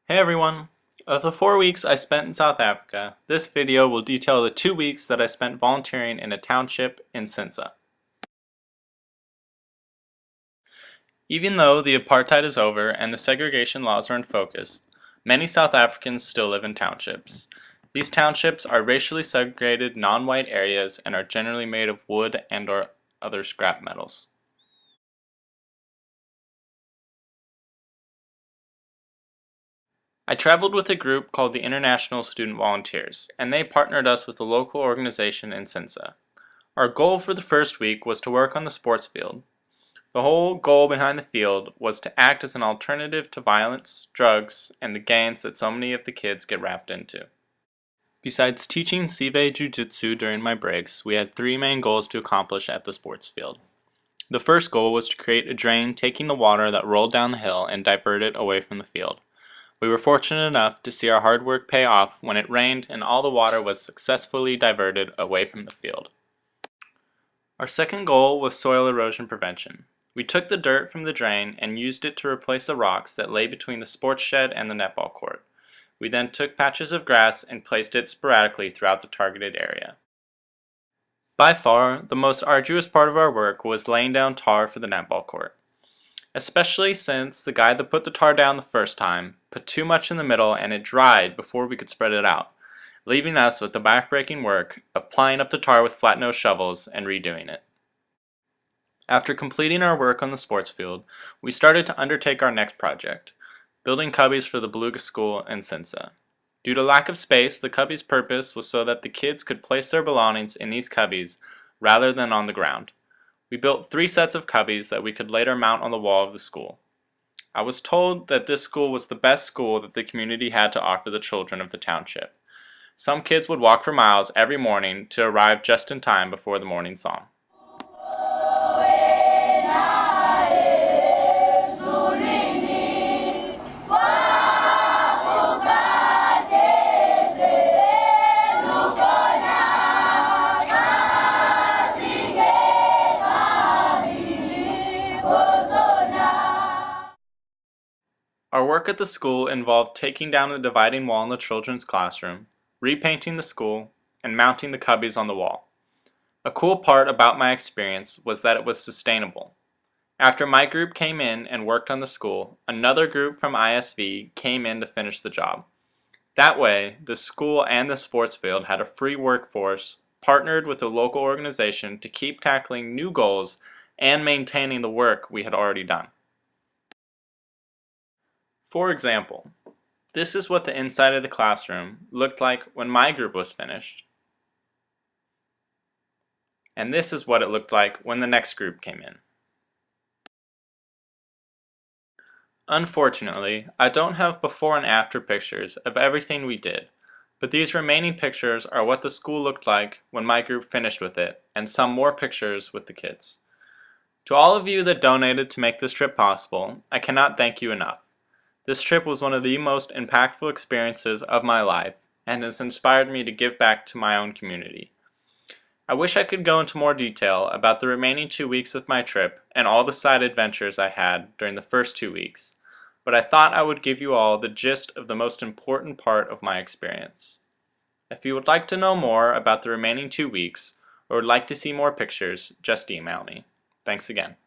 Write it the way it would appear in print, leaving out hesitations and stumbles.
Hey everyone! Of the 4 weeks I spent in South Africa, this video will detail the 2 weeks that I spent volunteering in a township in Cintsa. Even though the apartheid is over and the segregation laws are in focus, many South Africans still live in townships. These townships are racially segregated non-white areas and are generally made of wood and/or other scrap metals. I traveled with a group called the International Student Volunteers, and they partnered us with a local organization in Cintsa. Our goal for the first week was to work on the sports field. The whole goal behind the field was to act as an alternative to violence, drugs, and the gangs that so many of the kids get wrapped into. Besides teaching Sive Jiu-Jitsu during my breaks, we had 3 main goals to accomplish at the sports field. The first goal was to create a drain taking the water that rolled down the hill and divert it away from the field. We were fortunate enough to see our hard work pay off when it rained and all the water was successfully diverted away from the field. Our second goal was soil erosion prevention. We took the dirt from the drain and used it to replace the rocks that lay between the sports shed and the netball court. We then took patches of grass and placed it sporadically throughout the targeted area. By far, the most arduous part of our work was laying down tar for the netball court. Especially since the guy that put the tar down the first time put too much in the middle and it dried before we could spread it out, leaving us with the backbreaking work of plying up the tar with flat-nosed shovels and redoing it. After completing our work on the sports field, we started to undertake our next project, building cubbies for the Beluga School in Cintsa. Due to lack of space, the cubbies' purpose was so that the kids could place their belongings in these cubbies rather than on the ground. We built 3 sets of cubbies that we could later mount on the wall of the school. I was told that this school was the best school that the community had to offer the children of the township. Some kids would walk for miles every morning to arrive just in time before the morning song. Our work at the school involved taking down the dividing wall in the children's classroom, repainting the school, and mounting the cubbies on the wall. A cool part about my experience was that it was sustainable. After my group came in and worked on the school, another group from ISV came in to finish the job. That way, the school and the sports field had a free workforce, partnered with a local organization to keep tackling new goals and maintaining the work we had already done. For example, this is what the inside of the classroom looked like when my group was finished, and this is what it looked like when the next group came in. Unfortunately, I don't have before and after pictures of everything we did, but these remaining pictures are what the school looked like when my group finished with it, and some more pictures with the kids. To all of you that donated to make this trip possible, I cannot thank you enough. This trip was one of the most impactful experiences of my life and has inspired me to give back to my own community. I wish I could go into more detail about the remaining 2 weeks of my trip and all the side adventures I had during the first 2 weeks, but I thought I would give you all the gist of the most important part of my experience. If you would like to know more about the remaining 2 weeks or would like to see more pictures, just email me. Thanks again.